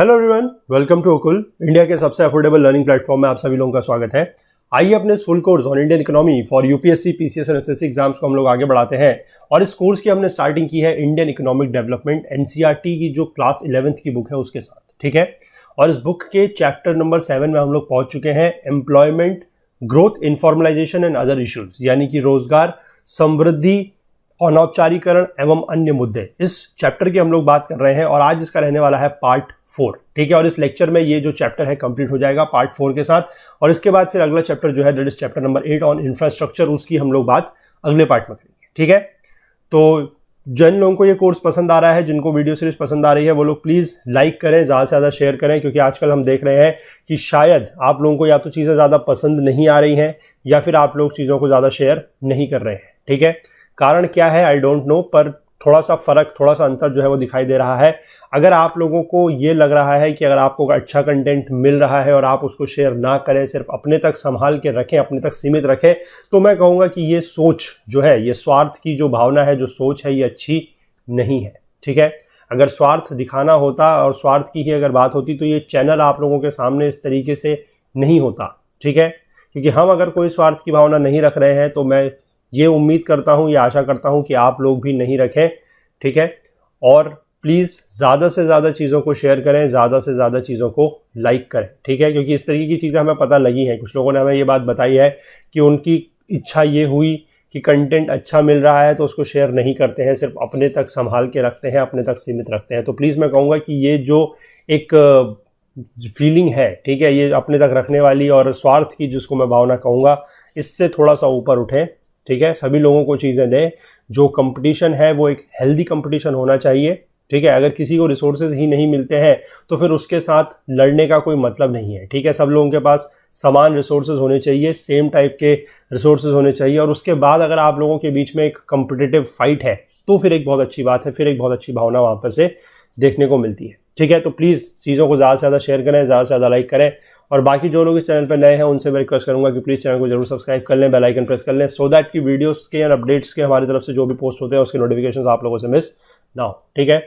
Hello everyone, welcome to Okul, India के सबसे affordable learning platform में आप सभी लोगों का स्वागत है। आइए अपने इस full course on Indian economy for UPSC, PCS और एसएससी एग्जाम्स को हम लोग आगे बढ़ाते हैं। और इस कोर्स की हमने स्टार्टिंग की है इंडियन इकोनॉमिक डेवलपमेंट एनसीईआरटी की जो क्लास 11th की बुक है उसके साथ, ठीक है। और इस बुक के चैप्टर नंबर 7 में हम लोग पहुंच चुके हैं, employment, growth, informalisation and other issues, यानी कि रोजगार, समृद्धि, अनौपचारीकरण एवं अन्य मुद्दे। इस चैप्टर की हम लोग बात कर रहे हैं और आज इसका रहने वाला है पार्ट 4, ठीक है। और इस लेक्चर में ये जो चैप्टर है कंप्लीट हो जाएगा पार्ट 4 के साथ। और इसके बाद फिर अगला चैप्टर जो है that is chapter number 8 on infrastructure, उसकी हम लोग बात अगले पार्ट में करेंगे, ठीक है। तो जिन लोगों को ये कोर्स पसंद आ रहा है, जिनको वीडियो सीरीज पसंद आ रही है, वो लोग प्लीज लाइक करें, ज़्यादा से ज़्यादा शेयर करें, क्योंकि आजकल हम देख रहे हैं कि शायद आप लोगों को या तो चीज़ें ज़्यादा पसंद नहीं आ रही हैं या फिर आप लोग चीज़ों को ज़्यादा शेयर नहीं कर रहे हैं, ठीक है। कारण क्या है आई डोंट नो, पर थोड़ा सा फर्क, थोड़ा सा अंतर जो है वो दिखाई दे रहा है। अगर आप लोगों को ये लग रहा है कि अगर आपको अच्छा कंटेंट मिल रहा है और आप उसको शेयर ना करें, सिर्फ अपने तक संभाल के रखें, अपने तक सीमित रखें, तो मैं कहूँगा कि ये सोच जो है, ये स्वार्थ की जो भावना है, जो सोच है, ये अच्छी नहीं है, ठीक है। अगर स्वार्थ दिखाना होता और स्वार्थ की ही अगर बात होती तो ये चैनल आप लोगों के सामने इस तरीके से नहीं होता, ठीक है। क्योंकि हम अगर कोई स्वार्थ की भावना नहीं रख रहे हैं तो मैं ये उम्मीद करता हूँ, ये आशा करता हूँ कि आप लोग भी नहीं रखें, ठीक है। और प्लीज़ ज़्यादा से ज़्यादा चीज़ों को शेयर करें, ज़्यादा से ज़्यादा चीज़ों को लाइक करें, ठीक है। क्योंकि इस तरीके की चीज़ें हमें पता लगी हैं, कुछ लोगों ने हमें ये बात बताई है कि उनकी इच्छा ये हुई कि कंटेंट अच्छा मिल रहा है तो उसको शेयर नहीं करते हैं, सिर्फ अपने तक संभाल के रखते हैं, अपने तक सीमित रखते हैं। तो प्लीज़ मैं कहूँगा कि ये जो एक फीलिंग है, ठीक है, ये अपने तक रखने वाली और स्वार्थ की जिसको मैं भावना कहूँगा, इससे थोड़ा सा ऊपर उठें, ठीक है। सभी लोगों को चीज़ें दें। जो कंपटीशन है वो एक हेल्दी कंपटीशन होना चाहिए, ठीक है। अगर किसी को रिसोर्सेज ही नहीं मिलते हैं तो फिर उसके साथ लड़ने का कोई मतलब नहीं है, ठीक है। सब लोगों के पास समान रिसोर्सेज होने चाहिए, सेम टाइप के रिसोर्सेज होने चाहिए। और उसके बाद अगर आप लोगों के बीच में एक कॉम्पिटिटिव फाइट है तो फिर एक बहुत अच्छी बात है, फिर एक बहुत अच्छी भावना वहाँ पर से देखने को मिलती है, ठीक है। तो प्लीज़ चीज़ों को ज़्यादा से ज़्यादा शेयर करें, ज़्यादा से ज़्यादा लाइक करें। और बाकी जो लोग इस चैनल पर नए हैं उनसे मैं रिक्वेस्ट करूंगा कि प्लीज़ चैनल को जरूर सब्सक्राइब कर लें, बेल आइकन प्रेस कर लें, सो दैट कि वीडियोस के और अपडेट्स के हमारी तरफ से जो भी पोस्ट होते हैं उसके नोटिफिकेशंस आप लोगों से मिस ना हो, ठीक है।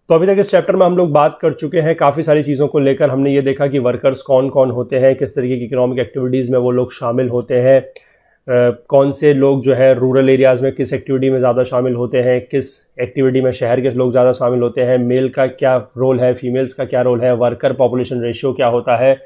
तो अभी तक इस चैप्टर में हम लोग बात कर चुके हैं काफ़ी सारी चीज़ों को लेकर। हमने ये देखा कि वर्कर्स कौन कौन होते हैं, किस तरीके की इकोनॉमिक एक्टिविटीज़ में वो लोग शामिल होते हैं, कौन से लोग जो है रूरल एरियाज़ में किस एक्टिविटी में ज़्यादा शामिल होते हैं, किस एक्टिविटी में शहर के लोग ज़्यादा शामिल होते हैं, मेल का क्या रोल है, फीमेल्स का क्या रोल है, वर्कर पॉपुलेशन रेशियो क्या होता है।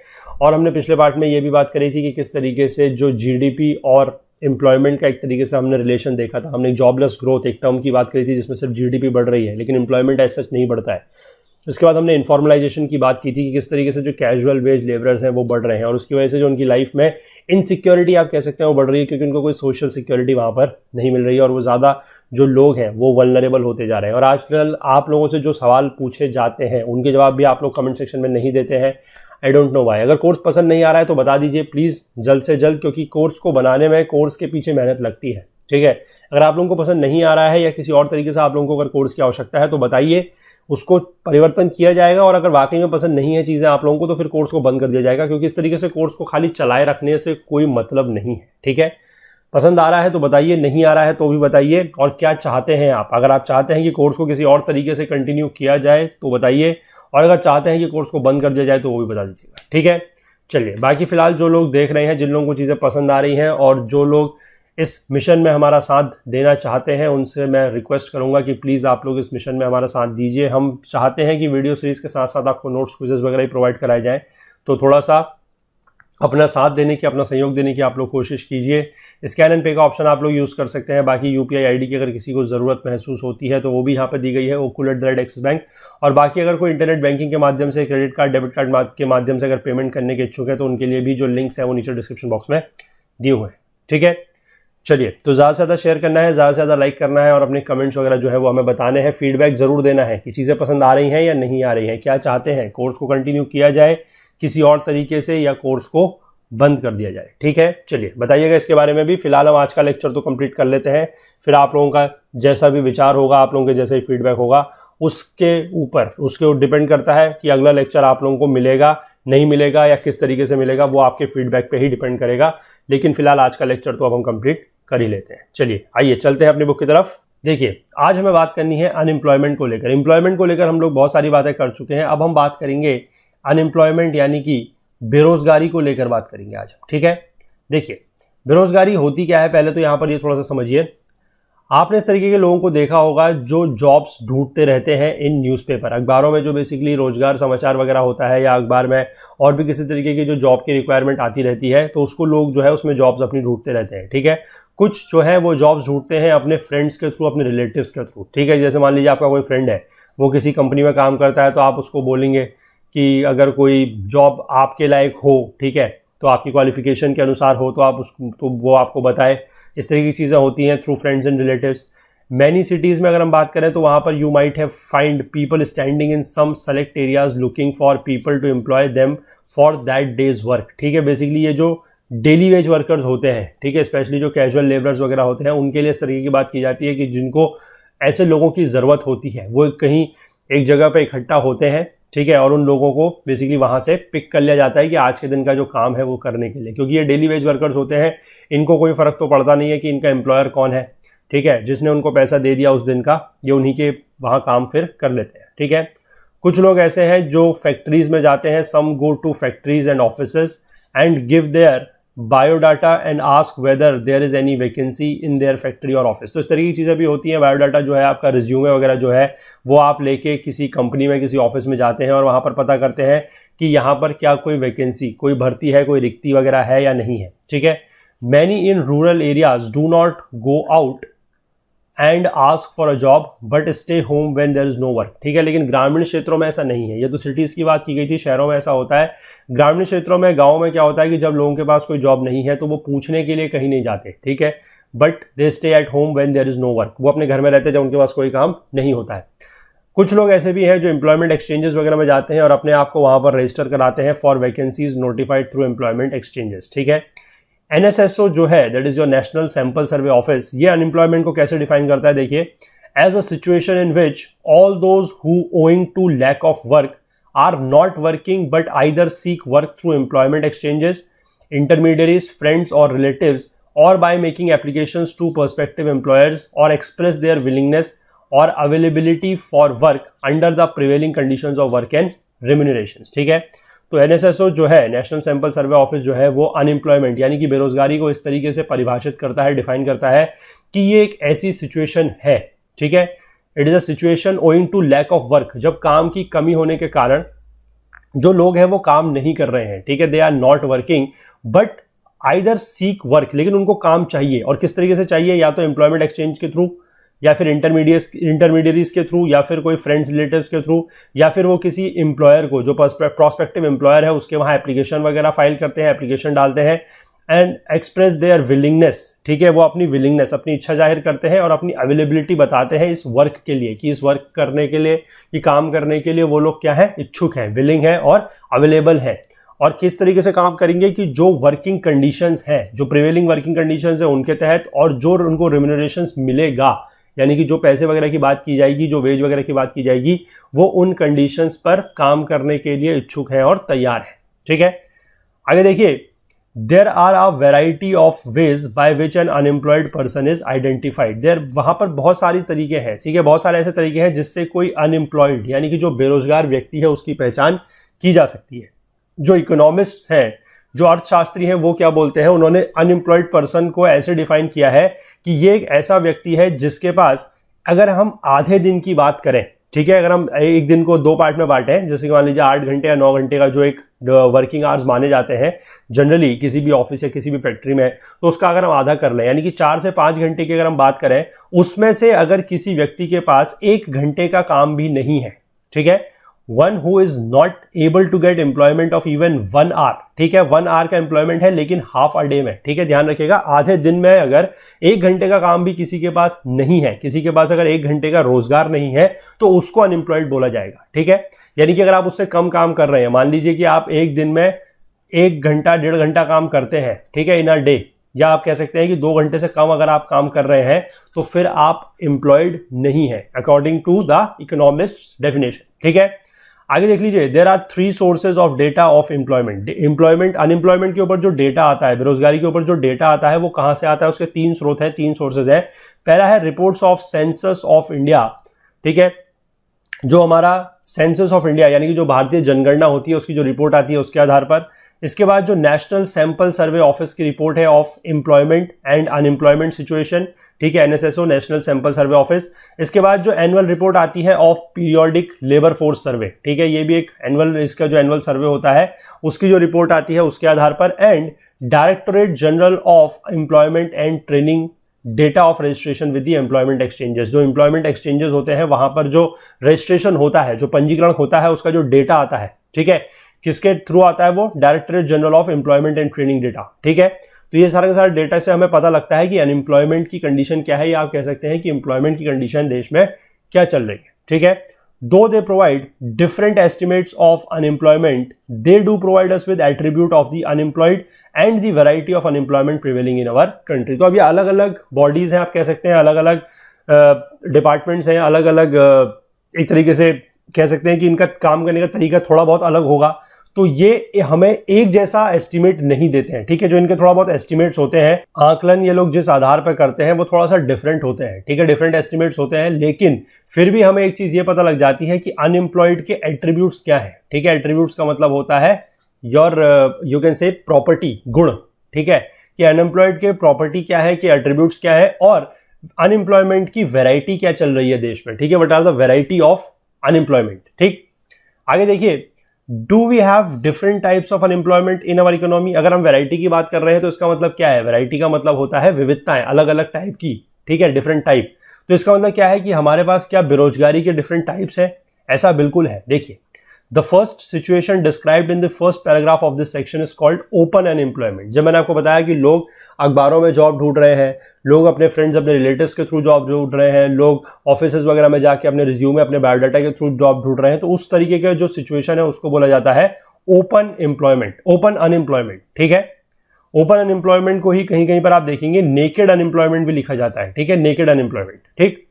और हमने पिछले पार्ट में ये भी बात करी थी कि किस तरीके से जो जीडीपी और एम्प्लॉयमेंट का एक तरीके से हमने रिलेशन देखा था। हमने जॉबलेस ग्रोथ एक टर्म की बात करी थी जिसमें सिर्फ जीडीपी बढ़ रही है लेकिन एम्प्लॉयमेंट ऐसा नहीं बढ़ता है। उसके बाद हमने इन्फॉर्मलाइजेशन की बात की थी कि किस तरीके से जो कैजुअल वेज लेबरर्स हैं वो बढ़ रहे हैं और उसकी वजह से जो उनकी लाइफ में इनसिक्योरिटी आप कह सकते हैं वो बढ़ रही है, क्योंकि उनको कोई सोशल सिक्योरिटी वहाँ पर नहीं मिल रही है और वो ज़्यादा जो लोग हैं वो वल्नरेबल होते जा रहे हैं। और आजकल आप लोगों से जो सवाल पूछे जाते हैं उनके जवाब भी आप लोग कमेंट सेक्शन में नहीं देते हैं। I don't know why. अगर कोर्स पसंद नहीं आ रहा है तो बता दीजिए प्लीज़ जल्द से जल्द, क्योंकि कोर्स को बनाने में कोर्स के पीछे मेहनत लगती है, ठीक है। अगर आप लोगों को पसंद नहीं आ रहा है या किसी और तरीके से आप लोगों को अगर कोर्स की आवश्यकता है तो बताइए, उसको परिवर्तन किया जाएगा। और अगर वाकई में पसंद नहीं है चीज़ें आप लोगों को तो फिर कोर्स को बंद कर दिया जाएगा, क्योंकि इस तरीके से कोर्स को खाली चलाए रखने से कोई मतलब नहीं है, ठीक है। पसंद आ रहा है तो बताइए, नहीं आ रहा है तो भी बताइए। और क्या चाहते हैं आप, अगर आप चाहते हैं कि कोर्स को किसी और तरीके से कंटिन्यू किया जाए तो बताइए, और अगर चाहते हैं कि कोर्स को बंद कर दिया जाए तो वो भी बता दीजिएगा, ठीक है। चलिए, बाकी फिलहाल जो लोग देख रहे हैं, जिन लोगों को चीज़ें पसंद आ रही हैं और जो लोग इस मिशन में हमारा साथ देना चाहते हैं उनसे मैं रिक्वेस्ट करूंगा कि प्लीज़ आप लोग इस मिशन में हमारा साथ दीजिए। हम चाहते हैं कि वीडियो सीरीज़ के साथ साथ आपको नोट्स, क्विज़ेस वगैरह ही प्रोवाइड कराए जाएँ, तो थोड़ा सा अपना साथ देने की, अपना सहयोग देने की आप लोग कोशिश कीजिए। स्कैन एंड पे का ऑप्शन आप लोग यूज़ कर सकते हैं। बाकी यूपीआई आईडी की अगर किसी को ज़रूरत महसूस होती है तो वो भी यहाँ पर दी गई है, okul@axis बैंक। और बाकी अगर कोई इंटरनेट बैंकिंग के माध्यम से, क्रेडिट कार्ड, डेबिट कार्ड के माध्यम से अगर पेमेंट करने के इच्छुक है तो उनके लिए भी जो लिंक्स हैं वो नीचे डिस्क्रिप्शन बॉक्स में दिए हुए हैं, ठीक है। चलिए, तो ज़्यादा से ज़्यादा शेयर करना है, ज़्यादा से ज़्यादा लाइक करना है और अपने कमेंट्स वगैरह जो है वो हमें बताने हैं। फीडबैक ज़रूर देना है कि चीज़ें पसंद आ रही हैं या नहीं आ रही हैं, क्या चाहते हैं, कोर्स को कंटिन्यू किया जाए किसी और तरीके से या कोर्स को बंद कर दिया जाए, ठीक है। चलिए बताइएगा इसके बारे में भी। फिलहाल हम आज का लेक्चर तो कंप्लीट कर लेते हैं, फिर आप लोगों का जैसा भी विचार होगा, आप लोगों के जैसा ही फीडबैक होगा, उसके डिपेंड करता है कि अगला लेक्चर आप लोगों को मिलेगा, नहीं मिलेगा या किस तरीके से मिलेगा, वो आपके फीडबैक पे ही डिपेंड करेगा। लेकिन फिलहाल आज का लेक्चर तो अब हम कंप्लीट कर ही लेते हैं। चलिए आइए चलते हैं अपनी बुक की तरफ। देखिए, आज हमें बात करनी है अनएम्प्लॉयमेंट को लेकर। एम्प्लॉयमेंट को लेकर हम लोग बहुत सारी बातें कर चुके हैं, अब हम बात करेंगे अनएम्प्लॉयमेंट यानी कि बेरोजगारी को लेकर बात करेंगे आज, ठीक है। देखिए, बेरोजगारी होती क्या है, पहले तो यहाँ पर ये थोड़ा सा समझिए। आपने इस तरीके के लोगों को देखा होगा जो जॉब्स ढूंढते रहते हैं इन न्यूज़पेपर, अखबारों में जो बेसिकली रोजगार समाचार वगैरह होता है, या अखबार में और भी किसी तरीके की जो जॉब की रिक्वायरमेंट आती रहती है, तो उसको लोग जो है उसमें जॉब्स अपनी ढूंढते रहते हैं, ठीक है। कुछ जो है वो जॉब्स ढूंढते हैं अपने फ्रेंड्स के थ्रू, अपने रिलेटिव्स के थ्रू, ठीक है। जैसे मान लीजिए आपका कोई फ्रेंड है, वो किसी कंपनी में काम करता है, तो आप उसको बोलेंगे कि अगर कोई जॉब आपके लायक हो, ठीक है, तो आपकी क्वालिफिकेशन के अनुसार हो, तो आप उसको, तो वो आपको बताए। इस तरह की चीज़ें होती हैं through friends and relatives. Many cities में अगर हम बात करें तो वहाँ पर you might have find people standing in some select areas looking for people to employ them for that days work, ठीक है। बेसिकली ये जो डेली वेज वर्कर्स होते हैं, ठीक है, स्पेशली जो कैजुअल लेबरर्स वगैरह होते हैं, उनके लिए इस तरीके की बात की जाती है कि जिनको ऐसे लोगों की ज़रूरत होती है, वो कहीं एक जगह पर इकट्ठा होते हैं, ठीक है, और उन लोगों को बेसिकली वहाँ से पिक कर लिया जाता है कि आज के दिन का जो काम है वो करने के लिए, क्योंकि ये डेली वेज वर्कर्स होते हैं, इनको कोई फ़र्क तो पड़ता नहीं है कि इनका एम्प्लॉयर कौन है, ठीक है। जिसने उनको पैसा दे दिया उस दिन का, ये उन्हीं के वहाँ काम फिर कर लेते हैं, ठीक है। कुछ लोग ऐसे हैं जो फैक्ट्रीज में जाते हैं, some go to factories and offices and give their biodata and ask whether there is any vacancy in their factory और ऑफिस। तो इस तरह की चीज़ें भी होती हैं। बायोडाटा जो है, आपका रिज्यूमे वगैरह जो है, वो आप लेके किसी कंपनी में, किसी ऑफिस में जाते हैं और वहाँ पर पता करते हैं कि यहाँ पर क्या कोई वैकेंसी, कोई भर्ती है, कोई रिक्ति वगैरह है या नहीं है, ठीक है। Many in rural areas do not go out and ask for a job but stay home when there is no work, ठीक है। लेकिन ग्रामीण क्षेत्रों में ऐसा नहीं है। ये तो सिटीज़ की बात की गई थी, शहरों में ऐसा होता है। ग्रामीण क्षेत्रों में, गाँव में क्या होता है कि जब लोगों के पास कोई जॉब नहीं है तो वो पूछने के लिए कहीं नहीं जाते, ठीक है, but they stay at home when there is no work. वो अपने घर में रहते हैं जब उनके पास कोई काम नहीं होता है। कुछ लोग ऐसे भी हैं जो एम्प्लॉयमेंट एक्सचेंजेस वगैरह में जाते हैं और अपने आप को वहाँ पर रजिस्टर कराते हैं for vacancies notified through employment exchanges, ठीक है। NSSO जो है, that is your national sample survey office, ये अनएम्प्लॉयमेंट को कैसे डिफाइन करता है, देखिए, as a situation in which all those who owing to lack of work are not working but either seek work through employment exchanges, intermediaries, friends और relatives, और by making applications to perspective employers और express their willingness और availability for work under the prevailing conditions of work and remunerations, ठीक है। तो NSSO जो है, national sample survey office जो है, वो अनएम्प्लॉयमेंट यानी कि बेरोजगारी को इस तरीके से परिभाषित करता है, डिफाइन करता है कि ये एक ऐसी सिचुएशन है, ठीक है, it is a situation owing to lack of work, जब काम की कमी होने के कारण जो लोग हैं वो काम नहीं कर रहे हैं, ठीक है, they are not working but either seek work, लेकिन उनको काम चाहिए। और किस तरीके से चाहिए, या तो एम्प्लॉयमेंट एक्सचेंज के थ्रू, या फिर इंटरमीडियरीज के थ्रू, या फिर कोई फ्रेंड्स रिलेटिव्स के थ्रू, या फिर वो किसी एम्प्लॉयर को, जो प्रोस्पेक्टिव एम्प्लॉयर है, उसके वहाँ एप्लीकेशन वगैरह फाइल करते हैं, एप्लीकेशन डालते हैं एंड एक्सप्रेस देयर विलिंगनेस, ठीक है, वो अपनी विलिंगनेस, अपनी इच्छा जाहिर करते हैं और अपनी अवेलेबिलिटी बताते हैं इस वर्क के लिए, कि इस वर्क करने के लिए, कि काम करने के लिए वो लोग क्या है, इच्छुक हैं, विलिंग है और अवेलेबल हैं। और किस तरीके से काम करेंगे कि जो वर्किंग कंडीशंस हैं, जो प्रिवेलिंग वर्किंग कंडीशंस है उनके तहत, और जो उनको रेम्यूनरेशंस मिलेगा, यानी कि जो पैसे वगैरह की बात की जाएगी, जो वेज वगैरह की बात की जाएगी, वो उन कंडीशंस पर काम करने के लिए इच्छुक है और तैयार है, ठीक है। आगे देखिए, there are a variety of ways by which an unemployed person is identified. There, वहां पर बहुत सारी तरीके हैं, ठीक है, बहुत सारे ऐसे तरीके हैं जिससे कोई अनएम्प्लॉयड यानी कि जो बेरोजगार व्यक्ति है उसकी पहचान की जा सकती है। जो इकोनॉमिस्ट्स हैं, जो अर्थशास्त्री हैं, वो क्या बोलते हैं, उन्होंने अनएम्प्लॉयड पर्सन को ऐसे डिफाइन किया है कि ये एक ऐसा व्यक्ति है जिसके पास, अगर हम आधे दिन की बात करें, ठीक है, अगर हम एक दिन को 2 पार्ट में बांटें, जैसे कि मान लीजिए 8 घंटे या 9 घंटे का जो एक वर्किंग आवर्स माने जाते हैं जनरली किसी भी ऑफिस या किसी भी फैक्ट्री में, तो उसका अगर हम आधा कर लें, यानी कि 4 से 5 घंटे की अगर हम बात करें, उसमें से अगर किसी व्यक्ति के पास 1 घंटे का काम भी नहीं है, ठीक है, one who is not able to get employment of even 1 hour, ठीक है, 1 आवर का एम्प्लॉयमेंट है लेकिन हाफ अ डे में, ठीक है, ध्यान रखिएगा, आधे दिन में अगर 1 घंटे का काम भी किसी के पास नहीं है, किसी के पास अगर 1 घंटे का रोजगार नहीं है, तो उसको अनएम्प्लॉयड बोला जाएगा, ठीक है। यानी कि अगर आप उससे कम काम कर रहे हैं, मान लीजिए कि आप एक दिन में 1 घंटा 1.5 घंटा काम करते हैं, ठीक है, इन अ डे, या आप कह सकते हैं कि 2 घंटे से कम अगर आप काम कर रहे हैं, तो फिर आप एम्प्लॉयड नहीं है according to the economist definition, ठीक है। आगे देख लीजिए, there are 3 sources of data of employment. Employment unemployment के ऊपर जो डेटा आता है, बेरोजगारी के ऊपर जो डेटा आता है, वो कहां से आता है? उसके 3 स्रोत हैं, 3 सोर्सेज हैं। पहला है reports of census of India, ठीक है, जो हमारा सेंसस ऑफ इंडिया यानी कि जो भारतीय जनगणना होती है उसकी जो रिपोर्ट आती है उसके आधार पर। इसके बाद जो नेशनल सैंपल सर्वे ऑफिस की रिपोर्ट है of employment and unemployment situation, ठीक है, NSSO national sample survey office. इसके बाद जो एनुअल रिपोर्ट आती है of periodic labour force survey, ठीक है, ये भी एक एनुअल, इसका जो एनुअल सर्वे होता है उसकी जो रिपोर्ट आती है उसके आधार पर। And directorate general of employment and training data of registration with the employment exchanges, जो एम्प्लॉयमेंट एक्सचेंजेस होते हैं वहां पर जो रजिस्ट्रेशन होता है, जो पंजीकरण होता है, उसका जो डेटा आता है, ठीक है, किसके थ्रू आता है? वो directorate general of employment and training data, ठीक है। तो ये सारे के सारे डेटा से हमें पता लगता है कि अनएम्प्लॉयमेंट की कंडीशन क्या है, या आप कह सकते हैं कि एम्प्लॉयमेंट की कंडीशन देश में क्या चल रही है, ठीक है। दो they provide different estimates of unemployment, they do provide us with attribute of the unemployed and the variety of unemployment prevailing in our country. तो अब ये अलग अलग बॉडीज हैं, आप कह सकते हैं अलग अलग डिपार्टमेंट्स हैं, अलग अलग एक तरीके से कह सकते हैं कि इनका काम करने का तरीका थोड़ा बहुत अलग होगा। तो ये हमें एक जैसा एस्टिमेट नहीं देते हैं, ठीक है। जो इनके थोड़ा बहुत एस्टिमेट्स होते हैं, आकलन ये लोग जिस आधार पर करते हैं वो थोड़ा सा डिफरेंट होते हैं, ठीक है, डिफरेंट एस्टिमेट्स होते हैं। लेकिन फिर भी हमें एक चीज ये पता लग जाती है कि अनएम्प्लॉयड के एट्रीब्यूट्स क्या है, ठीक है। एट्रीब्यूट्स का मतलब होता है your you can say property, गुण, ठीक है, कि अनएम्प्लॉयड के प्रॉपर्टी क्या है, कि एट्रीब्यूट्स क्या है, और अनएम्प्लॉयमेंट की वेराइटी क्या चल रही है देश में, ठीक है। What are the variety of unemployment, ठीक। आगे देखिए, do we have different types of unemployment in our economy. अगर हम वैरायटी की बात कर रहे हैं तो इसका मतलब क्या है? वैरायटी का मतलब होता है विविधताएं, अलग अलग टाइप की, ठीक है, डिफरेंट टाइप। तो इसका मतलब क्या है कि हमारे पास क्या बेरोजगारी के डिफरेंट टाइप्स है? ऐसा बिल्कुल है। देखिए, the first situation described in the first paragraph of this section is called open unemployment. जब मैंने आपको बताया कि लोग अखबारों में जॉब ढूंढ रहे हैं, लोग अपने फ्रेंड्स, अपने रिलेटिव्स के थ्रू जॉब ढूंढ रहे हैं, लोग ऑफिसेज वगैरह में जाके अपने रिज्यूमे, अपने बायोडाटा के थ्रू जॉब ढूंढ रहे हैं, तो उस तरीके का जो सिचुएशन है उसको बोला जाता है ओपन एम्प्लॉयमेंट, ओपन अनएम्प्लॉयमेंट, ठीक है। ओपन अनएम्प्लॉयमेंट को ही कहीं कहीं पर आप देखेंगे नेकेड अनएम्प्लॉयमेंट भी लिखा जाता है, ठीक है, नेकेड अनएम्प्लॉयमेंट, ठीक।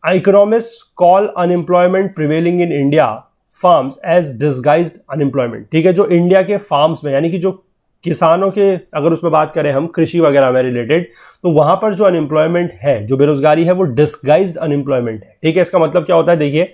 Economists call unemployment prevailing in India farms as disguised unemployment, ठीक है। जो इंडिया के फार्म्स में, यानी कि जो किसानों के, अगर उसमें बात करें हम कृषि वगैरह में रिलेटेड, तो वहां पर जो अनएम्प्लॉयमेंट है, जो बेरोजगारी है, वो डिसगाइज्ड अनएम्प्लॉयमेंट है, ठीक है। इसका मतलब क्या होता है? देखिए,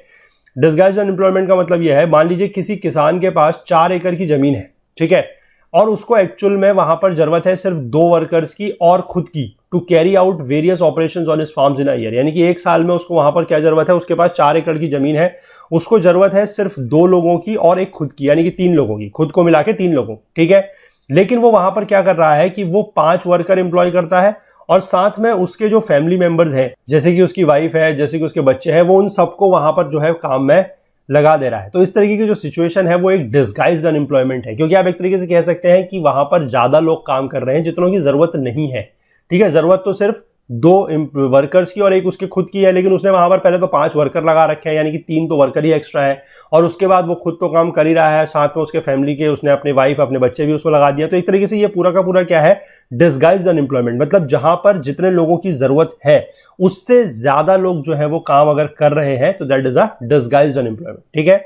डिसगाइज्ड अनएम्प्लॉयमेंट का मतलब यह है, मान लीजिए किसी किसान के पास 4 एकड़ की जमीन है, ठीक है, और उसको एक्चुअल में वहां पर जरूरत है सिर्फ 2 वर्कर्स की और खुद की, to carry out various operations on his farms in a year. यानी कि एक साल में उसको वहां पर क्या जरूरत है? उसके पास 4 एकड़ की जमीन है, उसको जरूरत है सिर्फ 2 लोगों की और एक खुद की, यानी कि 3 लोगों की, खुद को मिला के 3 लोगों, ठीक है। लेकिन वो वहां पर क्या कर रहा है कि वो 5 वर्कर एम्प्लॉय करता है और साथ में उसके जो फैमिली मेंबर्स हैं, जैसे कि उसकी वाइफ है, जैसे कि उसके बच्चे हैं, वो उन सबको वहां पर जो है काम में लगा दे रहा है। तो इस तरीके की जो सिचुएशन है वो एक डिसगाइज्ड अनएम्प्लॉयमेंट है, क्योंकि आप एक तरीके से कह सकते हैं कि वहां पर ज्यादा लोग काम कर रहे हैं जितनों की जरूरत नहीं है, ठीक है। जरूरत तो सिर्फ 2 वर्कर्स की और एक उसके खुद की है, लेकिन उसने वहां पर पहले तो 5 वर्कर लगा रखे हैं, यानी कि 3 तो वर्कर ही एक्स्ट्रा है, और उसके बाद वो खुद तो काम कर ही रहा है, साथ में उसके फैमिली के उसने अपने वाइफ, अपने बच्चे भी उसमें लगा दिया। तो एक तरीके से ये पूरा का पूरा क्या है? Disguised unemployment. मतलब जहां पर जितने लोगों की जरूरत है उससे ज्यादा लोग जो है वो काम अगर कर रहे हैं तो that is a disguised unemployment, ठीक है।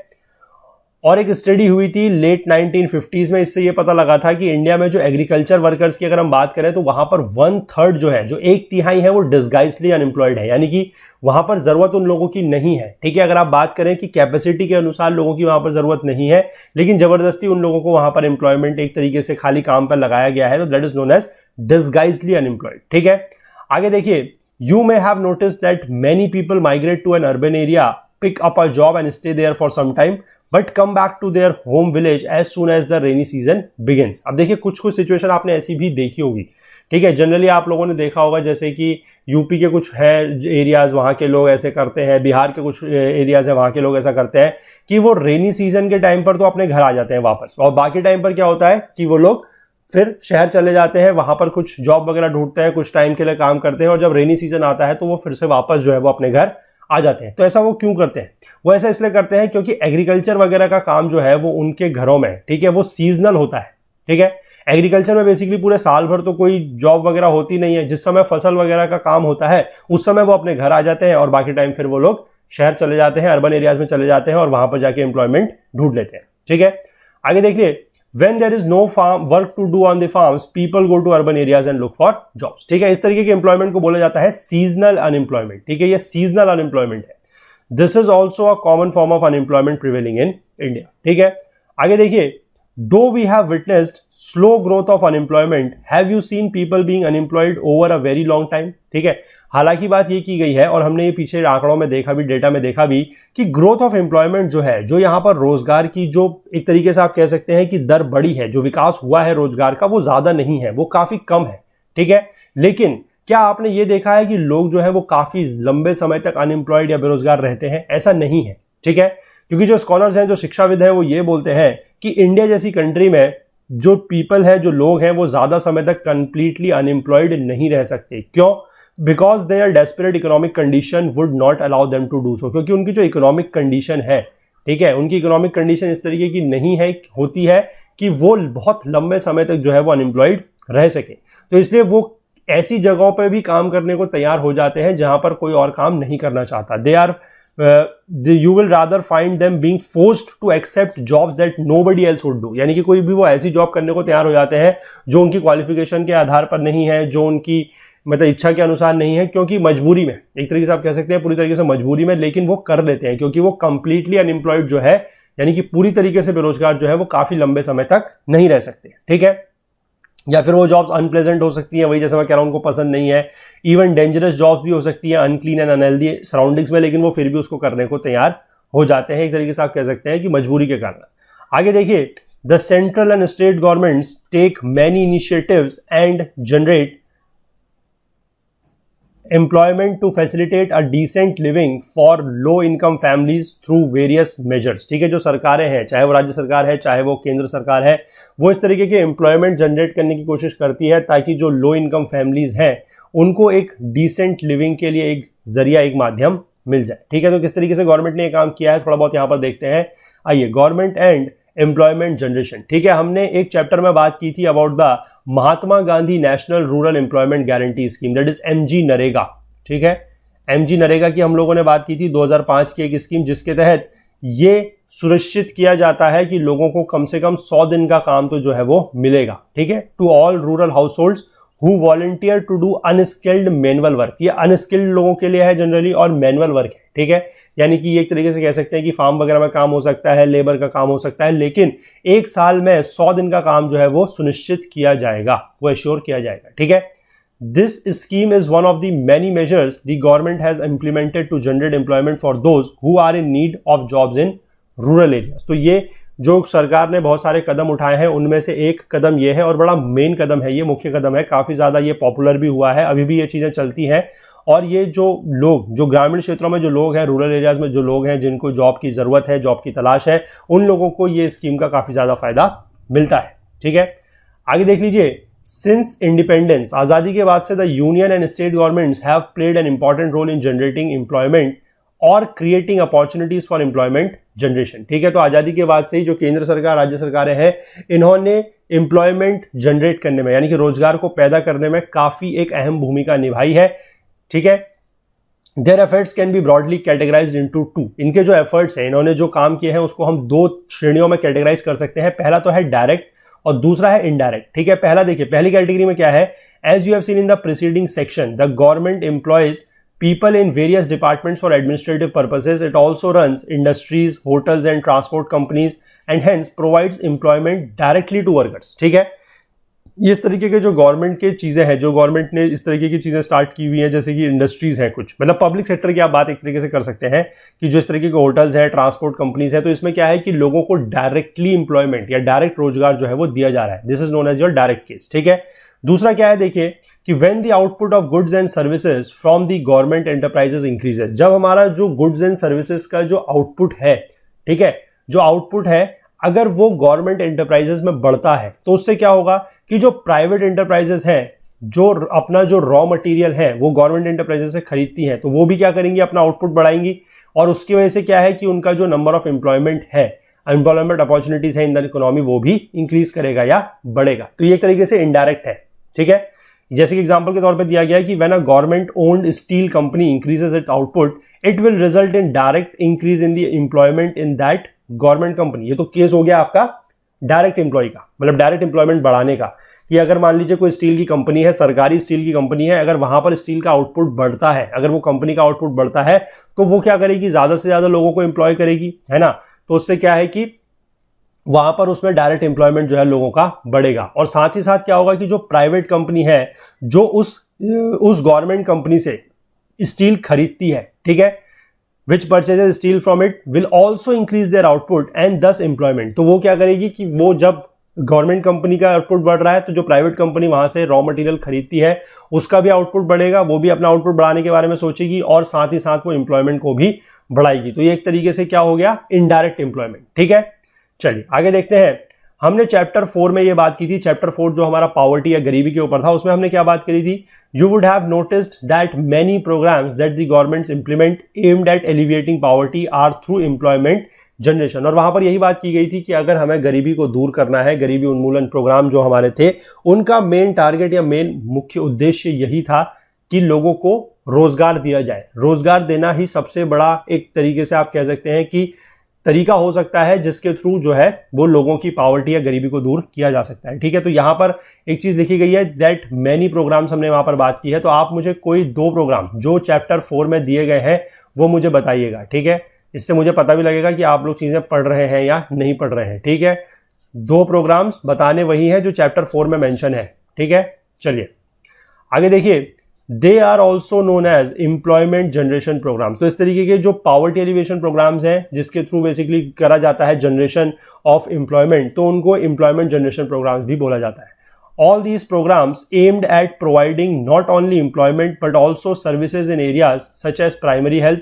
और एक स्टडी हुई थी लेट 1950s में, इससे ये पता लगा था कि इंडिया में जो एग्रीकल्चर वर्कर्स की अगर हम बात करें तो वहां पर 1/3 जो है, जो 1/3 है, वो डिसगाइज्डली अनएम्प्लॉयड है, यानी कि वहां पर जरूरत उन लोगों की नहीं है, ठीक है। अगर आप बात करें कि कैपेसिटी के अनुसार लोगों की वहां पर जरूरत नहीं है, लेकिन जबरदस्ती उन लोगों को वहां पर एम्प्लॉयमेंट एक तरीके से खाली काम पर लगाया गया है, तो that is known as disguisedly unemployed, ठीक है। आगे देखिए, you may have noticed that many people migrate to an urban area, pick up a job and stay there for some time but come back to their home village as soon as the rainy season begins। अब देखिए, कुछ कुछ situation आपने ऐसी भी देखी होगी, ठीक है। जनरली आप लोगों ने देखा होगा, जैसे कि यूपी के कुछ है एरियाज, वहां के लोग ऐसे करते हैं, बिहार के कुछ एरियाज है, वहां के लोग ऐसा करते हैं कि वो रेनी सीजन के टाइम पर तो अपने घर आ जाते हैं वापस, और बाकी टाइम पर क्या होता है कि वो लोग फिर शहर चले जाते हैं, वहां पर कुछ जॉब वगैरह ढूंढते हैं, कुछ टाइम के लिए काम करते हैं, और जब रेनी सीजन आता है तो वो फिर से वापस जो है वो अपने घर आ जाते हैं। तो ऐसा वो क्यों करते हैं? वो ऐसा इसलिए करते हैं क्योंकि एग्रीकल्चर वगैरह का काम जो है वो उनके घरों में, ठीक है, वो सीजनल होता है, ठीक है। एग्रीकल्चर में बेसिकली पूरे साल भर तो कोई जॉब वगैरह होती नहीं है। जिस समय फसल वगैरह का काम होता है उस समय वो अपने घर आ जाते हैं और बाकी टाइम फिर वो लोग शहर चले जाते हैं, अर्बन एरियाज में चले जाते हैं और वहां पर जाके एम्प्लॉयमेंट ढूंढ लेते हैं। ठीक है, आगे देख लिए, when there is no farm work to do on the farms, people go to urban areas and look for jobs। ठीक है, इस तरीके के एम्प्लॉयमेंट को बोला जाता है सीजनल अनएम्प्लॉयमेंट। ठीक है, ये सीजनल अनएम्प्लॉयमेंट है। This is also a common form of unemployment prevailing in India. ठीक है, आगे देखिए, though we have witnessed slow growth of unemployment, have you seen people being unemployed over a very long time. ठीक है, हालांकि बात ये की गई है और हमने ये पीछे आंकड़ों में देखा भी, डेटा में देखा भी, कि ग्रोथ ऑफ एम्प्लॉयमेंट जो है, जो यहां पर रोजगार की जो एक तरीके से आप कह सकते हैं कि दर बढ़ी है, जो विकास हुआ है रोजगार का, वो ज्यादा नहीं है, वो काफी कम है। ठीक है, लेकिन क्या आपने ये देखा है कि लोग जो है वो काफी लंबे समय तक अनएम्प्लॉयड या बेरोजगार रहते हैं? ऐसा नहीं है। ठीक है, क्योंकि जो स्कॉलर्स हैं, जो शिक्षाविद हैं, वो ये बोलते हैं कि इंडिया जैसी कंट्री में जो पीपल है, जो लोग हैं, वो ज्यादा समय तक कंप्लीटली अनएम्प्लॉयड नहीं रह सकते। क्यों? Because their desperate economic condition would not allow them to do so. क्योंकि उनकी जो इकोनॉमिक कंडीशन है, ठीक है, उनकी इकोनॉमिक कंडीशन इस तरीके की नहीं है, होती है कि वो बहुत लंबे समय तक जो है वो अनएम्प्लॉयड रह सके। तो इसलिए वो ऐसी जगहों पर भी काम करने को तैयार हो जाते हैं जहां पर कोई और काम नहीं करना चाहता। They are you will rather find them being forced to accept jobs that nobody else would do। यानी कि कोई भी वो ऐसी जॉब करने को तैयार हो जाते हैं जो उनकी क्वालिफिकेशन के आधार पर नहीं है, जो उनकी मतलब इच्छा के अनुसार नहीं है, क्योंकि मजबूरी में, एक तरीके से आप कह सकते हैं पूरी तरीके से मजबूरी में, लेकिन वो कर लेते हैं क्योंकि वो कंप्लीटली अनएम्प्लॉयड जो है, यानी कि पूरी तरीके से बेरोजगार जो है, वो काफी लंबे समय तक नहीं रह सकते। ठीक है, या फिर वो जॉब्स अनप्लेजेंट हो सकती हैं, वही जैसे मैं कह रहा हूं, उनको पसंद नहीं है। इवन डेंजरस जॉब्स भी हो सकती है, अनक्लीन एंड अनहेल्दी सराउंडिंग्स में, लेकिन वो फिर भी उसको करने को तैयार हो जाते हैं। एक तरीके से आप कह सकते हैं कि मजबूरी के कारण। आगे देखिए, the central and state governments take many initiatives and generate employment to facilitate a decent living for low income families through various measures। ठीक है, जो सरकारें हैं, चाहे वो राज्य सरकार है, चाहे वो केंद्र सरकार है, वो इस तरीके के एम्प्लॉयमेंट जनरेट करने की कोशिश करती है ताकि जो लो इनकम फैमिलीज हैं उनको एक डिसेंट लिविंग के लिए एक जरिया, एक माध्यम मिल जाए। ठीक है, तो किस तरीके से गवर्नमेंट ने ये काम किया है थोड़ा बहुत यहां पर देखते हैं। आइए, गवर्नमेंट एंड एम्प्लॉयमेंट जनरेशन। ठीक है, हमने एक चैप्टर में बात की थी about the Mahatma Gandhi national rural employment guarantee scheme, that is MG NREGA. ठीक है, एमजी नरेगा की हम लोगों ने बात की थी, 2005 की एक स्कीम जिसके तहत ये सुनिश्चित किया जाता है कि लोगों को कम से कम 100 दिन का काम तो जो है वो मिलेगा। ठीक है, to all rural households who volunteer to do unskilled manual work. ये अनस्किल्ड लोगों के लिए है जनरली, और मैनुअल वर्क है। ठीक है, यानी कि एक तरीके से कह सकते हैं कि फार्म वगैरह में काम हो सकता है, लेबर का काम हो सकता है, लेकिन एक साल में 100 दिन का काम जो है वो सुनिश्चित किया जाएगा, वो एश्योर किया जाएगा। ठीक है, this scheme is one of the many measures the government has implemented to generate employment for those who are in need of jobs in rural areas. तो ये जो सरकार ने बहुत सारे कदम उठाए हैं, उनमें से एक कदम ये है, और बड़ा मेन कदम है, ये मुख्य कदम है, काफी ज्यादा ये पॉपुलर भी हुआ है, अभी भी ये चीजें चलती हैं। और ये जो लोग, जो ग्रामीण क्षेत्रों में जो लोग हैं, रूरल एरियाज में जो लोग हैं, जिनको जॉब की जरूरत है, जॉब की तलाश है, उन लोगों को ये स्कीम का काफी ज्यादा फायदा मिलता है। ठीक है, आगे देख लीजिए, सिंस इंडिपेंडेंस, आजादी के बाद से the union and state governments have played an important role in generating employment और creating opportunities for employment generation. ठीक है, तो आजादी के बाद से ही जो केंद्र सरकार, राज्य सरकारें हैं, इन्होंने एम्प्लॉयमेंट जनरेट करने में, यानी कि रोजगार को पैदा करने में काफी एक अहम भूमिका निभाई है। ठीक है, their efforts can be broadly categorised into two. इनके जो एफर्ट्स हैं, इन्होंने जो काम किए हैं, उसको हम दो श्रेणियों में कैटेगराइज कर सकते हैं। पहला तो है डायरेक्ट और दूसरा है इनडायरेक्ट। ठीक है, पहला देखिए, पहली कैटेगरी में क्या है, as you have seen in the preceding section, the government employs people in various departments for administrative purposes. It also runs industries, hotels and transport companies and hence provides employment directly to workers। ठीक है, ये इस तरीके के जो government के चीजें हैं, जो गवर्नमेंट ने इस तरीके की चीजें स्टार्ट की हुई हैं, जैसे कि इंडस्ट्रीज हैं कुछ, मतलब पब्लिक सेक्टर की आप बात एक तरीके से कर सकते हैं कि जो इस तरीके के होटल्स हैं, ट्रांसपोर्ट कंपनीज हैं, तो इसमें क्या है कि लोगों को डायरेक्टली इंप्लॉयमेंट या डायरेक्ट रोजगार जो है वो दिया जा रहा है। This is known as your direct case. ठीक है, दूसरा क्या है, देखिए कि when the output of goods and services from the government enterprises increases, जब हमारा जो गुड्स एंड सर्विसेज का जो आउटपुट है, ठीक है, जो आउटपुट है, अगर वो गवर्नमेंट एंटरप्राइजेस में बढ़ता है, तो उससे क्या होगा कि जो प्राइवेट एंटरप्राइजेस हैं, जो अपना जो रॉ मटेरियल है वो गवर्नमेंट एंटरप्राइजेस से खरीदती हैं, तो वो भी क्या करेंगी, अपना आउटपुट बढ़ाएंगी, और उसकी वजह से क्या है कि उनका जो नंबर ऑफ एम्प्लॉयमेंट है, एम्प्लॉयमेंट अपॉर्चुनिटीज है इन द इकोनॉमी, वो भी इंक्रीज करेगा या बढ़ेगा। तो ये एक तरीके से इनडायरेक्ट है। ठीक है, जैसे कि एग्जांपल के तौर पे दिया गया है कि when a government owned steel company increases it output it will result in direct increase in the employment in that government company. ये तो केस हो गया आपका डायरेक्ट एम्प्लॉय का, मतलब डायरेक्ट एम्प्लॉयमेंट बढ़ाने का, कि अगर मान लीजिए कोई स्टील की कंपनी है, सरकारी स्टील की कंपनी है, अगर वहां पर स्टील का आउटपुट बढ़ता है, अगर वो कंपनी का आउटपुट बढ़ता है तो वो क्या करेगी, ज्यादा से ज्यादा लोगों को एम्प्लॉय करेगी, है ना। तो उससे क्या है कि वहां पर उसमें डायरेक्ट एम्प्लॉयमेंट जो है लोगों का बढ़ेगा। और साथ ही साथ क्या होगा कि जो प्राइवेट कंपनी है जो उस गवर्नमेंट कंपनी से स्टील खरीदती है, ठीक है, which purchases steel from it will also increase their output and thus employment। तो वो क्या करेगी कि वो जब गवर्नमेंट कंपनी का आउटपुट बढ़ रहा है तो जो प्राइवेट कंपनी वहां से रॉ मटेरियल खरीदती है उसका भी आउटपुट बढ़ेगा, वो भी अपना आउटपुट बढ़ाने के बारे में सोचेगी और साथ ही साथ वो एम्प्लॉयमेंट को भी बढ़ाएगी। तो ये एक तरीके से क्या हो गया, इनडायरेक्ट एम्प्लॉयमेंट। ठीक है, चलिए आगे देखते हैं। हमने चैप्टर 4 में ये बात की थी, चैप्टर 4 जो हमारा पॉवर्टी या गरीबी के ऊपर था, उसमें हमने क्या बात करी थी, you would have noticed that many programmes that the governments implement aimed at alleviating poverty are through employment generation. और वहां पर यही बात की गई थी कि अगर हमें गरीबी को दूर करना है, गरीबी उन्मूलन प्रोग्राम जो हमारे थे उनका मेन टारगेट या मेन मुख्य उद्देश्य यही था कि लोगों को रोजगार दिया जाए। रोजगार देना ही सबसे बड़ा एक तरीके से आप कह सकते हैं कि तरीका हो सकता है जिसके थ्रू जो है वो लोगों की पॉवर्टी या गरीबी को दूर किया जा सकता है। ठीक है, तो यहां पर एक चीज लिखी गई है दैट मैनी प्रोग्राम्स, हमने वहां पर बात की है। तो आप मुझे कोई 2 प्रोग्राम जो चैप्टर 4 में दिए गए हैं वो मुझे बताइएगा। ठीक है, इससे मुझे पता भी लगेगा कि आप लोग चीजें पढ़ रहे हैं या नहीं पढ़ रहे हैं। ठीक है, 2 प्रोग्राम्स बताने वही है जो चैप्टर 4 में मेंशन है। ठीक है, चलिए आगे देखिए। They are also known as employment generation programmes. तो इस तरीके के जो पॉवर्टी एलिवेशन प्रोग्राम्स हैं जिसके थ्रू बेसिकली करा जाता है जनरेशन ऑफ एम्प्लॉयमेंट, तो उनको एम्प्लॉयमेंट जनरेशन प्रोग्राम्स भी बोला जाता है। All these programmes aimed at providing not only employment but also services in areas such as primary health,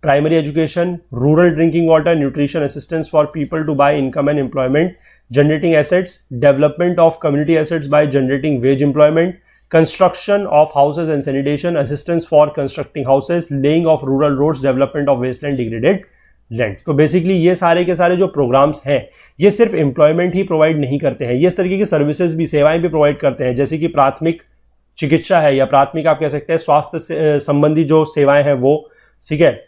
primary education, rural drinking water, nutrition assistance for people to buy income and employment, generating assets, development of community assets by generating wage employment, construction of houses and sanitation, assistance for constructing houses, laying of rural roads, development of wasteland degraded lands। तो basically ये सारे के सारे जो programmes हैं ये सिर्फ employment ही provide नहीं करते हैं, ये इस तरीके की सर्विसेज भी, सेवाएं भी प्रोवाइड करते हैं, जैसे कि प्राथमिक चिकित्सा है या प्राथमिक आप कह सकते हैं स्वास्थ्य संबंधी जो सेवाएं हैं वो, ठीक है,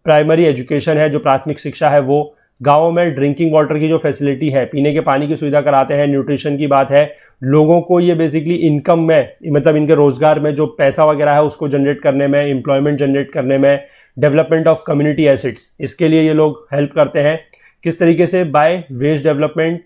प्राइमरी एजुकेशन है जो प्राथमिक शिक्षा है वो, गाँव में ड्रिंकिंग वाटर की जो फैसिलिटी है, पीने के पानी की सुविधा कराते हैं, न्यूट्रिशन की बात है, लोगों को ये बेसिकली इनकम में, मतलब इनके रोजगार में जो पैसा वगैरह है उसको जनरेट करने में, एम्प्लॉयमेंट जनरेट करने में, डेवलपमेंट ऑफ कम्युनिटी एसेट्स, इसके लिए ये लोग हेल्प करते हैं। किस तरीके से, by wage development,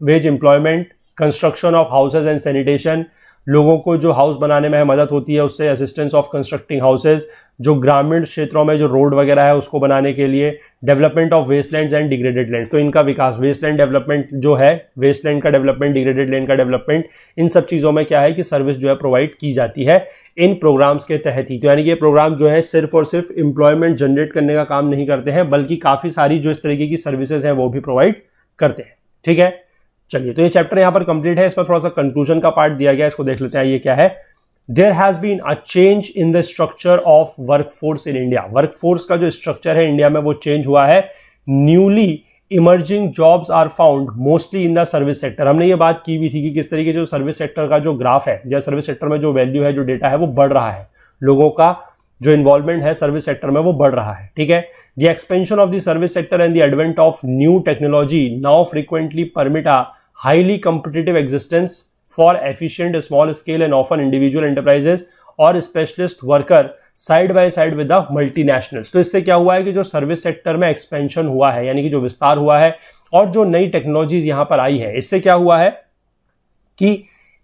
wage employment, construction of houses and sanitation, लोगों को जो हाउस बनाने में मदद होती है उससे, असिस्टेंस ऑफ कंस्ट्रक्टिंग हाउसेज, जो ग्रामीण क्षेत्रों में जो रोड वगैरह है उसको बनाने के लिए, development of wastelands and degraded lands, तो इनका विकास, वेस्टलैंड डेवलपमेंट जो है, वेस्टलैंड का डेवलपमेंट, डिग्रेडेड लैंड का डेवलपमेंट, इन सब चीज़ों में क्या है कि सर्विस जो है प्रोवाइड की जाती है इन प्रोग्राम्स के तहत ही। तो यानी कि ये प्रोग्राम जो है सिर्फ और सिर्फ एम्प्लॉयमेंट जनरेट करने का काम नहीं करते हैं बल्कि काफ़ी सारी जो इस तरीके की सर्विसेज हैं वो भी प्रोवाइड करते हैं। ठीक है, चलिए तो ये चैप्टर यहां पर कंप्लीट है, इसमें थोड़ा सा कंक्लूजन का पार्ट दिया गया, इसको देख लेते हैं। ये क्या है, there has been a change in the structure of workforce in India. Workforce का जो स्ट्रक्चर है इंडिया में वो चेंज हुआ है। Newly emerging jobs are found mostly in the service sector. हमने ये बात की भी थी कि किस तरीके जो सर्विस सेक्टर का जो ग्राफ है या सर्विस सेक्टर में जो वैल्यू है, जो डेटा है वो बढ़ रहा है, लोगों का जो इन्वॉल्वमेंट है सर्विस सेक्टर में वो बढ़ रहा है। ठीक है, the expansion of the service sector and the advent of new technology now frequently permit a highly competitive existence for efficient small scale and often individual enterprises और specialist worker side by side with the multinationals। तो इससे क्या हुआ है कि जो service sector में expansion हुआ है, यानी कि जो विस्तार हुआ है और जो नई टेक्नोलॉजीज यहां पर आई है, इससे क्या हुआ है कि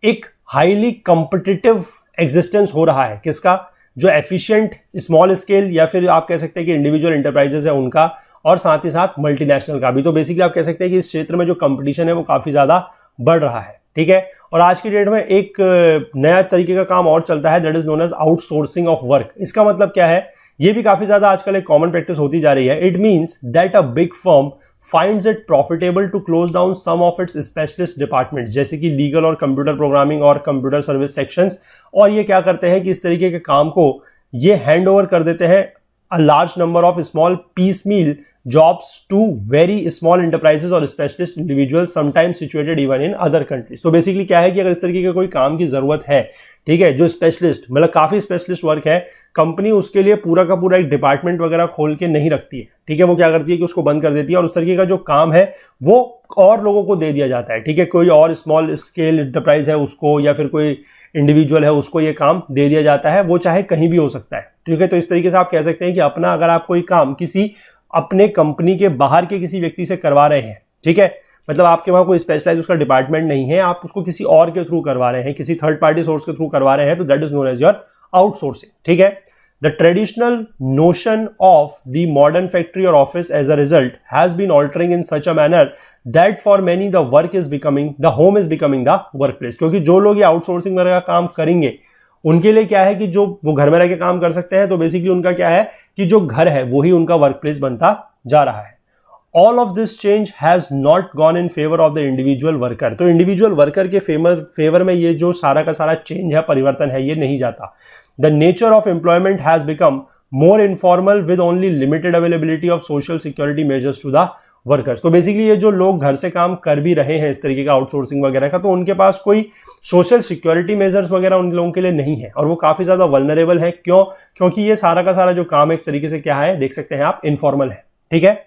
एक हाईली कॉम्पिटिटिव एग्जिस्टेंस हो रहा है किसका, जो एफिशिएंट स्मॉल स्केल या फिर आप कह सकते हैं कि इंडिविजुअल एंटरप्राइजेस है उनका, और साथ ही साथ मल्टीनेशनल का भी। तो बेसिकली आप कह सकते हैं कि इस क्षेत्र में जो कंपटीशन है वो काफी ज्यादा बढ़ रहा है। ठीक है, और आज की डेट में एक नया तरीके का काम और चलता है, that is known as outsourcing of work. इसका मतलब क्या है, ये भी काफी ज्यादा आजकल एक कॉमन प्रैक्टिस होती जा रही है। It means that a big firm finds it profitable to close down some of its specialist departments, जैसे कि लीगल और कंप्यूटर प्रोग्रामिंग और कंप्यूटर सर्विस सेक्शंस, और ये क्या करते हैं कि इस तरीके के काम को ये हैंड ओवर कर देते हैं a large number of small piecemeal jobs to very small enterprises और specialist individual sometimes situated even in other countries. तो बेसिकली क्या है कि अगर इस तरीके के कोई काम की जरूरत है, ठीक है, जो स्पेशलिस्ट मतलब काफी स्पेशलिस्ट वर्क है, कंपनी उसके लिए पूरा का पूरा एक डिपार्टमेंट वगैरह खोल के नहीं रखती है, ठीक है, वो क्या करती है कि उसको बंद कर देती है और उस तरीके का जो काम है वो और लोगों को दे दिया जाता है, ठीक है, कोई और स्मॉल स्केल इंटरप्राइज है उसको या फिर कोई इंडिविजुअल है उसको ये काम दे दिया जाता है, वो चाहे कहीं भी हो सकता है, ठीक है। तो इस तरीके से आप कह सकते हैं कि अपना अगर आप कोई काम किसी अपने कंपनी के बाहर के किसी व्यक्ति से करवा रहे हैं, ठीक है, मतलब आपके वहां कोई स्पेशलाइज उसका डिपार्टमेंट नहीं है, आप उसको किसी और के थ्रू करवा रहे हैं, किसी थर्ड पार्टी सोर्स के थ्रू करवा रहे हैं, तो that is known as your outsourcing, ठीक है। The traditional notion of the modern factory or office as a result has been altering in such a manner that for many the home is becoming the workplace। क्योंकि जो लोग ये outsourcing वगैरह का काम करेंगे उनके लिए क्या है कि जो वो घर में रह के काम कर सकते हैं, तो बेसिकली उनका क्या है कि जो घर है वही उनका वर्क प्लेस बनता जा रहा है। All of this change has not gone in favour of the individual worker. तो इंडिविजुअल वर्कर के फेवर में ये जो सारा का सारा चेंज है, परिवर्तन है, ये नहीं जाता। The nature of employment has become more informal with only limited availability of social security measures to the workers. तो बेसिकली ये जो लोग घर से काम कर भी रहे हैं इस तरीके का आउटसोर्सिंग वगैरह का, तो उनके पास कोई सोशल सिक्योरिटी मेजर्स वगैरह उन लोगों के लिए नहीं है और वो काफी ज्यादा वल्नरेबल है। क्यों? क्योंकि ये सारा का सारा जो काम एक तरीके से क्या है, देख सकते हैं आप, इनफॉर्मल है, ठीक है।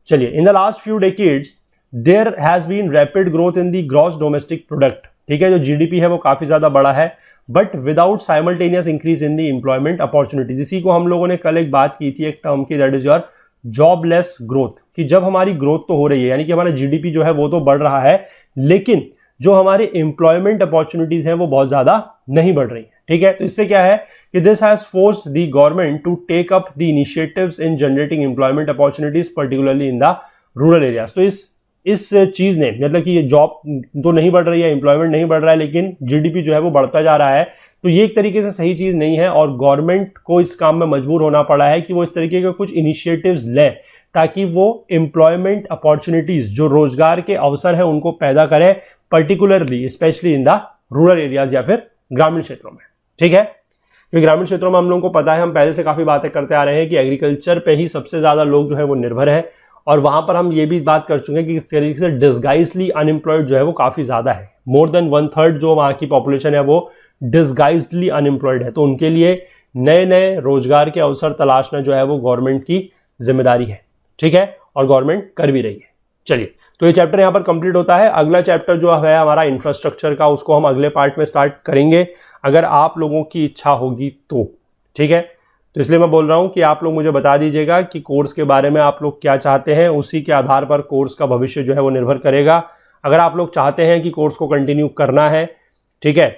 चलिए, in the last few decades there has been rapid growth in the gross domestic product, ठीक है, जो जीडीपी है वो काफी ज्यादा बड़ा है, but without simultaneous increase in the employment opportunities. इसी को हम लोगों ने कल एक बात की थी एक टर्म की, that is your jobless growth, कि जब हमारी ग्रोथ तो हो रही है, यानी कि हमारा जीडीपी जो है वो तो बढ़ रहा है, लेकिन जो हमारे एम्प्लॉयमेंट अपॉर्चुनिटीज हैं वो बहुत ज्यादा नहीं बढ़ रही है, ठीक है। तो इससे क्या है कि this has forced the government to take up the initiatives in generating employment opportunities particularly in the rural areas. तो इस चीज ने, मतलब कि ये जॉब तो नहीं बढ़ रही है, एम्प्लॉयमेंट नहीं बढ़ रहा है, लेकिन जीडीपी जो है वो बढ़ता जा रहा है, तो ये एक तरीके से सही चीज नहीं है और गवर्नमेंट को इस काम में मजबूर होना पड़ा है कि वो इस तरीके के कुछ इनिशिएटिव्स लें ताकि वो एम्प्लॉयमेंट अपॉर्चुनिटीज, जो रोजगार के अवसर है, उनको पैदा करें, particularly specially in the rural areas या फिर ग्रामीण क्षेत्रों में, ठीक है। क्योंकि ग्रामीण क्षेत्रों में हम लोगों को पता है, हम पहले से काफी बातें करते आ रहे हैं कि एग्रीकल्चर पे ही सबसे ज्यादा लोग जो है वो निर्भर है, और वहां पर हम ये भी बात कर चुके हैं कि इस तरीके से डिस्गाइजली अनएम्प्लॉयड जो है वो काफी ज्यादा है। मोर देन 1/3 जो वहां की पॉपुलेशन है वो डिस्गाइजडली अनएम्प्लॉयड है। तो उनके लिए नए नए रोजगार के अवसर तलाशना जो है वो गवर्नमेंट की जिम्मेदारी है, ठीक है, और गवर्नमेंट कर भी रही है। चलिए, तो ये चैप्टर यहां पर कंप्लीट होता है। अगला चैप्टर जो है हमारा इंफ्रास्ट्रक्चर का, उसको हम अगले पार्ट में स्टार्ट करेंगे अगर आप लोगों की इच्छा होगी तो, ठीक है। तो इसलिए मैं बोल रहा हूं कि आप लोग मुझे बता दीजिएगा कि कोर्स के बारे में आप लोग क्या चाहते हैं, उसी के आधार पर कोर्स का भविष्य जो है वो निर्भर करेगा। अगर आप लोग चाहते हैं कि कोर्स को कंटिन्यू करना है, ठीक है,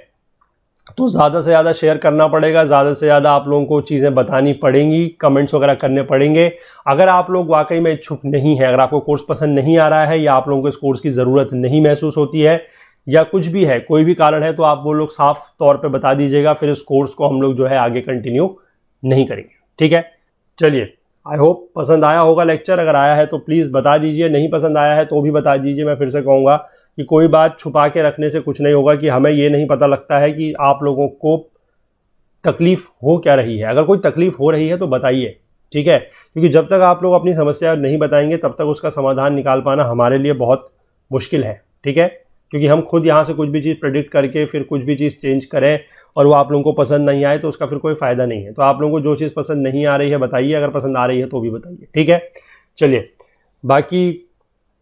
तो ज़्यादा से ज़्यादा शेयर करना पड़ेगा, ज़्यादा से ज़्यादा आप लोगों को चीज़ें बतानी पड़ेंगी, कमेंट्स वगैरह करने पड़ेंगे। अगर आप लोग वाकई में इच्छुक नहीं है, अगर आपको कोर्स पसंद नहीं आ रहा है या आप लोगों को इस कोर्स की ज़रूरत नहीं महसूस होती है या कुछ भी है, कोई भी कारण है, तो आप वो लोग साफ तौर पे बता दीजिएगा, फिर इस कोर्स को हम लोग जो है आगे कंटिन्यू नहीं करेंगे, ठीक है। चलिए, आई होप पसंद आया होगा लेक्चर। अगर आया है तो प्लीज़ बता दीजिए, नहीं पसंद आया है तो भी बता दीजिए। मैं फिर से कहूँगा कि कोई बात छुपा के रखने से कुछ नहीं होगा, कि हमें ये नहीं पता लगता है कि आप लोगों को तकलीफ हो क्या रही है। अगर कोई तकलीफ हो रही है तो बताइए, ठीक है, क्योंकि जब तक आप लोग अपनी समस्या नहीं बताएंगे तब तक उसका समाधान निकाल पाना हमारे लिए बहुत मुश्किल है, ठीक है। क्योंकि हम खुद यहाँ से कुछ भी चीज़ प्रेडिक्ट करके फिर कुछ भी चीज़ चेंज करें और वो आप लोगों को पसंद नहीं आए तो उसका फिर कोई फ़ायदा नहीं है। तो आप लोगों को जो चीज़ पसंद नहीं आ रही है बताइए, अगर पसंद आ रही है तो भी बताइए, ठीक है। चलिए, बाकी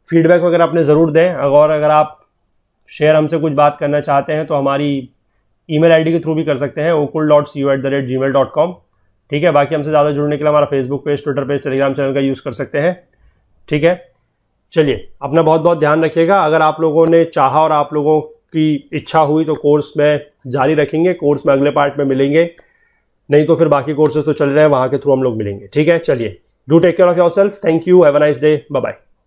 फीडबैक वगैरह अपने ज़रूर दें, और अगर आप शेयर हमसे कुछ बात करना चाहते हैं तो हमारी ईमेल आईडी के थ्रू भी कर सकते हैं, okul.cu@gmail.com, ठीक है। बाकी हमसे ज़्यादा जुड़ने के लिए हमारा Facebook page, Twitter page, Telegram channel का यूज़ कर सकते हैं, ठीक है। चलिए, अपना बहुत बहुत ध्यान रखिएगा। अगर आप लोगों ने चाहा और आप लोगों की इच्छा हुई तो कोर्स में जारी रखेंगे, कोर्स में अगले पार्ट में मिलेंगे, नहीं तो फिर बाकी कोर्सेज तो चल रहे हैं, वहाँ के थ्रू हम लोग मिलेंगे, ठीक है। चलिए, do take care of yourself, thank you, have a nice day, bye bye.